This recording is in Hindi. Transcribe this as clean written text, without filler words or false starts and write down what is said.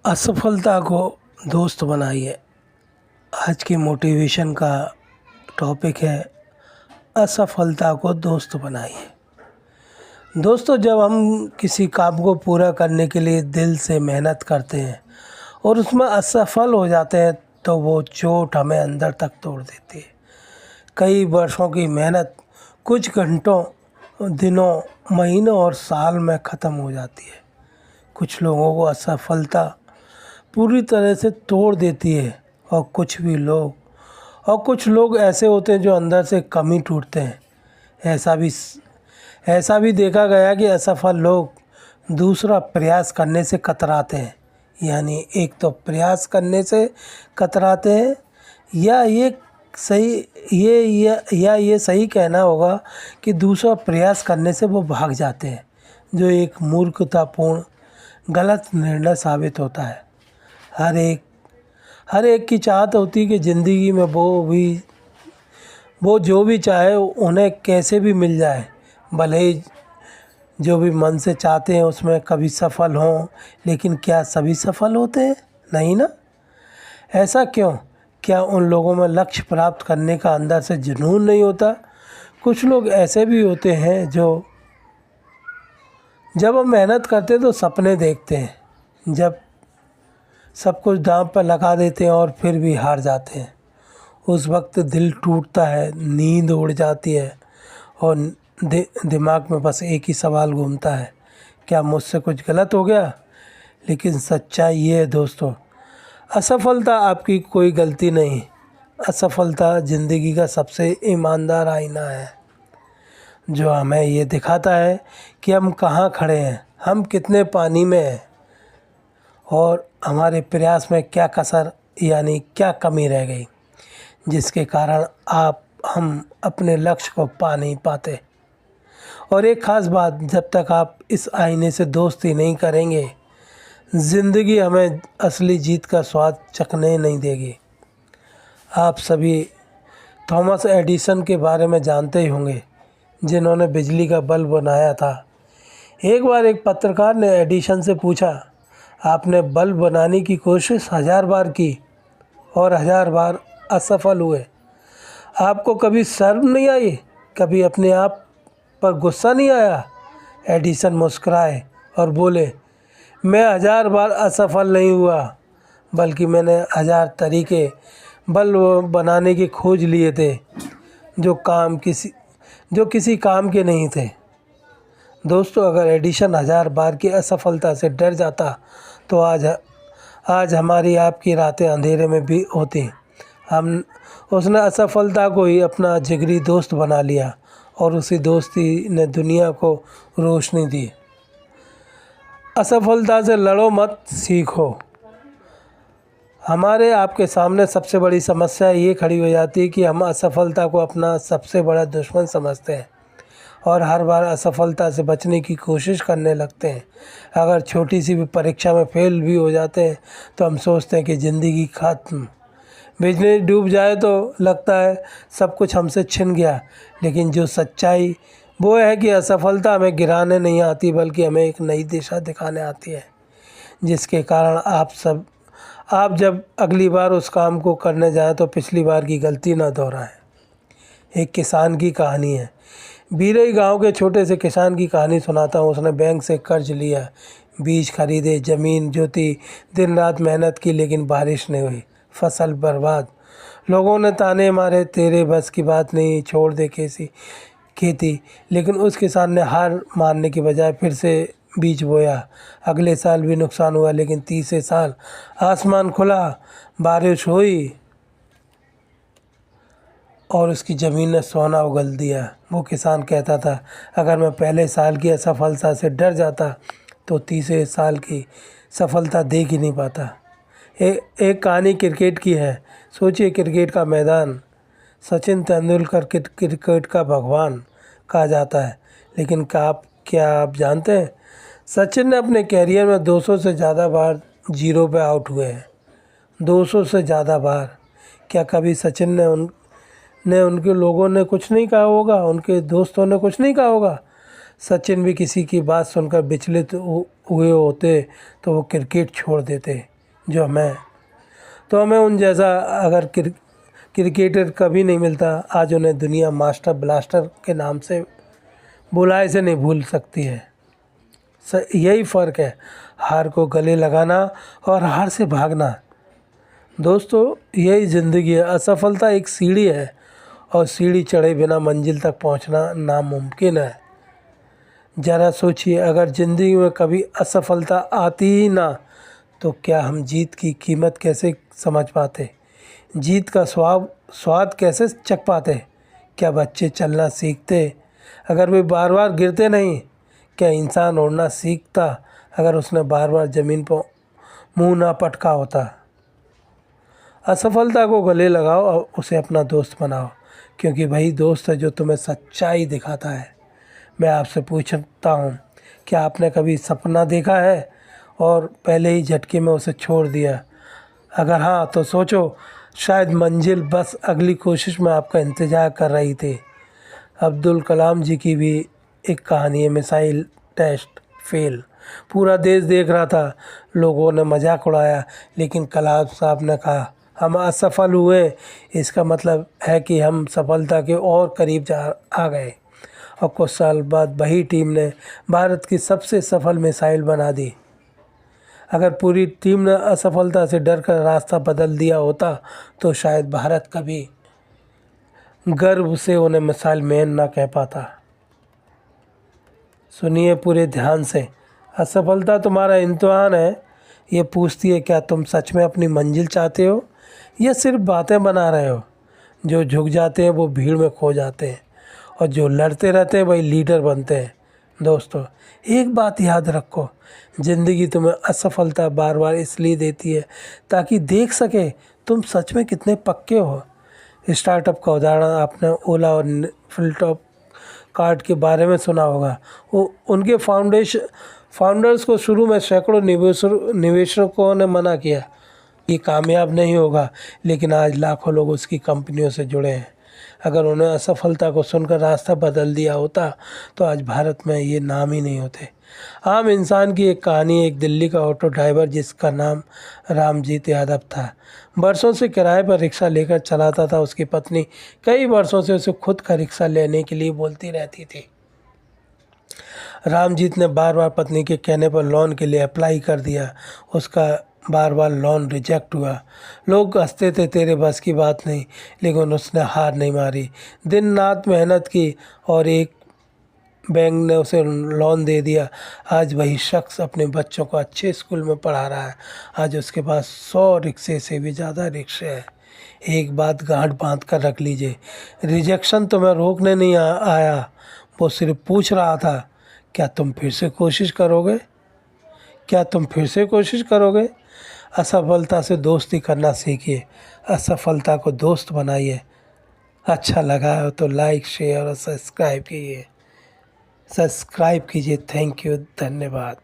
असफलता को दोस्त बनाइए। आज की मोटिवेशन का टॉपिक है असफलता को दोस्त बनाइए। दोस्तों, जब हम किसी काम को पूरा करने के लिए दिल से मेहनत करते हैं और उसमें असफल हो जाते हैं तो वो चोट हमें अंदर तक तोड़ देती है। कई वर्षों की मेहनत कुछ घंटों, दिनों, महीनों और साल में ख़त्म हो जाती है। कुछ लोगों को असफलता पूरी तरह से तोड़ देती है और कुछ लोग ऐसे होते हैं जो अंदर से कमी टूटते हैं। ऐसा भी देखा गया कि असफल लोग दूसरा प्रयास करने से कतराते हैं। यानी एक तो प्रयास करने से कतराते हैं या ये सही कहना होगा कि दूसरा प्रयास करने से वो भाग जाते हैं, जो एक मूर्खतापूर्ण गलत निर्णय साबित होता है। हर एक की चाहत होती है कि ज़िंदगी में वो जो भी चाहे उन्हें कैसे भी मिल जाए, भले ही जो भी मन से चाहते हैं उसमें कभी सफल हों। लेकिन क्या सभी सफल होते हैं? नहीं ना। ऐसा क्यों? क्या उन लोगों में लक्ष्य प्राप्त करने का अंदर से जुनून नहीं होता? कुछ लोग ऐसे भी होते हैं जो जब हम मेहनत करते हैं तो सपने देखते हैं, जब सब कुछ दांव पर लगा देते हैं और फिर भी हार जाते हैं। उस वक्त दिल टूटता है, नींद उड़ जाती है और दिमाग में बस एक ही सवाल घूमता है, क्या मुझसे कुछ गलत हो गया? लेकिन सच्चाई ये है दोस्तों, असफलता आपकी कोई गलती नहीं। असफलता ज़िंदगी का सबसे ईमानदार आईना है, जो हमें ये दिखाता है कि हम कहाँ खड़े हैं, हम कितने पानी में हैं और हमारे प्रयास में क्या कसर यानी क्या कमी रह गई, जिसके कारण हम अपने लक्ष्य को पा नहीं पाते। और एक ख़ास बात, जब तक आप इस आईने से दोस्ती नहीं करेंगे, ज़िंदगी हमें असली जीत का स्वाद चखने नहीं देगी। आप सभी थॉमस एडिसन के बारे में जानते ही होंगे, जिन्होंने बिजली का बल्ब बनाया था। एक बार एक पत्रकार ने एडिसन से पूछा, आपने बल्ब बनाने की कोशिश 1000 बार की और 1000 बार असफल हुए, आपको कभी शर्म नहीं आई? कभी अपने आप पर गुस्सा नहीं आया? एडिसन मुस्कुराए और बोले, मैं 1000 बार असफल नहीं हुआ, बल्कि मैंने 1000 तरीके बल्ब बनाने की खोज लिए थे जो किसी काम के नहीं थे। दोस्तों, अगर एडिसन 1000 बार की असफलता से डर जाता तो आज हमारी आपकी रातें अंधेरे में भी होती। उसने असफलता को ही अपना जिगरी दोस्त बना लिया और उसी दोस्ती ने दुनिया को रोशनी दी। असफलता से लड़ो मत, सीखो। हमारे आपके सामने सबसे बड़ी समस्या ये खड़ी हो जाती है कि हम असफलता को अपना सबसे बड़ा दुश्मन समझते हैं और हर बार असफलता से बचने की कोशिश करने लगते हैं। अगर छोटी सी भी परीक्षा में फेल भी हो जाते हैं तो हम सोचते हैं कि ज़िंदगी खत्म। बिजनेस डूब जाए तो लगता है सब कुछ हमसे छिन गया। लेकिन जो सच्चाई वो है कि असफलता हमें गिराने नहीं आती, बल्कि हमें एक नई दिशा दिखाने आती है, जिसके कारण आप जब अगली बार उस काम को करने जाएं तो पिछली बार की गलती ना दोहराएं। एक किसान की कहानी है। बीरई गांव के छोटे से किसान की कहानी सुनाता हूँ। उसने बैंक से कर्ज लिया, बीज खरीदे, ज़मीन जोती, दिन रात मेहनत की, लेकिन बारिश नहीं हुई, फसल बर्बाद। लोगों ने ताने मारे, तेरे बस की बात नहीं, छोड़ दे खेती। लेकिन उस किसान ने हार मानने की बजाय फिर से बीज बोया। अगले साल भी नुकसान हुआ, लेकिन तीसरे साल आसमान खुला, बारिश हुई और उसकी ज़मीन ने सोना उगल दिया। वो किसान कहता था, अगर मैं पहले साल की असफलता से डर जाता तो तीसरे साल की सफलता देख ही नहीं पाता। एक कहानी क्रिकेट की है। सोचिए, क्रिकेट का मैदान, सचिन तेंदुलकर क्रिकेट का भगवान कहा जाता है। लेकिन क्या आप जानते हैं, सचिन ने अपने कैरियर में 200 से ज़्यादा बार जीरो पे आउट हुए हैं। 200 से ज़्यादा बार। क्या कभी सचिन ने उनके लोगों ने कुछ नहीं कहा होगा, उनके दोस्तों ने कुछ नहीं कहा होगा? सचिन भी किसी की बात सुनकर विचलित हुए होते तो वो क्रिकेट छोड़ देते। जो हमें, तो हमें उन जैसा अगर क्रिकेटर कभी नहीं मिलता, आज उन्हें दुनिया मास्टर ब्लास्टर के नाम से बुलाए से नहीं भूल सकती है। यही फ़र्क है, हार को गले लगाना और हार से भागना। दोस्तों, यही ज़िंदगी है। असफलता एक सीढ़ी है और सीढ़ी चढ़े बिना मंजिल तक पहुंचना नामुमकिन है। ज़रा सोचिए, अगर ज़िंदगी में कभी असफलता आती ही ना तो क्या हम जीत की कीमत कैसे समझ पाते, जीत का स्वाद कैसे चख पाते? क्या बच्चे चलना सीखते अगर वे बार बार गिरते नहीं? क्या इंसान उड़ना सीखता अगर उसने बार बार ज़मीन पर मुंह ना पटका होता? असफलता को गले लगाओ और उसे अपना दोस्त बनाओ, क्योंकि वही दोस्त है जो तुम्हें सच्चाई दिखाता है। मैं आपसे पूछता हूँ, क्या आपने कभी सपना देखा है और पहले ही झटके में उसे छोड़ दिया? अगर हाँ, तो सोचो, शायद मंजिल बस अगली कोशिश में आपका इंतज़ार कर रही थी। अब्दुल कलाम जी की भी एक कहानी है, मिसाइल टेस्ट फेल। पूरा देश देख रहा था, लोगों ने मजाक उड़ाया, लेकिन कलाम साहब ने कहा, हम असफल हुए, इसका मतलब है कि हम सफलता के और करीब आ गए। और कुछ साल बाद वही टीम ने भारत की सबसे सफल मिसाइल बना दी। अगर पूरी टीम ने असफलता से डर कर रास्ता बदल दिया होता तो शायद भारत कभी गर्व से उन्हें मिसाइल मैन ना कह पाता। सुनिए पूरे ध्यान से, असफलता तुम्हारा इम्तिहान है। ये पूछती है, क्या तुम सच में अपनी मंजिल चाहते हो या सिर्फ बातें बना रहे हो? जो झुक जाते हैं वो भीड़ में खो जाते हैं, और जो लड़ते रहते हैं वही लीडर बनते हैं। दोस्तों, एक बात याद रखो, ज़िंदगी तुम्हें असफलता बार बार इसलिए देती है ताकि देख सके तुम सच में कितने पक्के हो। स्टार्टअप का उदाहरण आपने ओला और फ्लिपकार्ट कार्ड के बारे में सुना होगा। वो उनके फाउंडर्स को शुरू में सैकड़ों निवेशकों ने मना किया, ये कामयाब नहीं होगा, लेकिन आज लाखों लोग उसकी कंपनियों से जुड़े हैं। अगर उन्हें असफलता को सुनकर रास्ता बदल दिया होता तो आज भारत में ये नाम ही नहीं होते। आम इंसान की एक कहानी, एक दिल्ली का ऑटो ड्राइवर जिसका नाम रामजीत यादव था, बरसों से किराए पर रिक्शा लेकर चलाता था। उसकी पत्नी कई वर्षों से उसे खुद का रिक्शा लेने के लिए बोलती रहती थी। रामजीत ने बार बार पत्नी के कहने पर लोन के लिए अप्लाई कर दिया। उसका बार बार लोन रिजेक्ट हुआ। लोग हंसते थे, तेरे बस की बात नहीं, लेकिन उसने हार नहीं मारी। दिन रात मेहनत की और एक बैंक ने उसे लोन दे दिया। आज वही शख्स अपने बच्चों को अच्छे स्कूल में पढ़ा रहा है। आज उसके पास 100 रिक्शे से भी ज़्यादा रिक्शे हैं। एक बात गांठ बांध कर रख लीजिए, रिजेक्शन तुम्हें रोकने नहीं आया, वो सिर्फ पूछ रहा था, क्या तुम फिर से कोशिश करोगे? क्या तुम फिर से कोशिश करोगे? असफलता से दोस्ती करना सीखिए, असफलता को दोस्त बनाइए। अच्छा लगा हो तो लाइक, शेयर और सब्सक्राइब कीजिए। थैंक यू, धन्यवाद।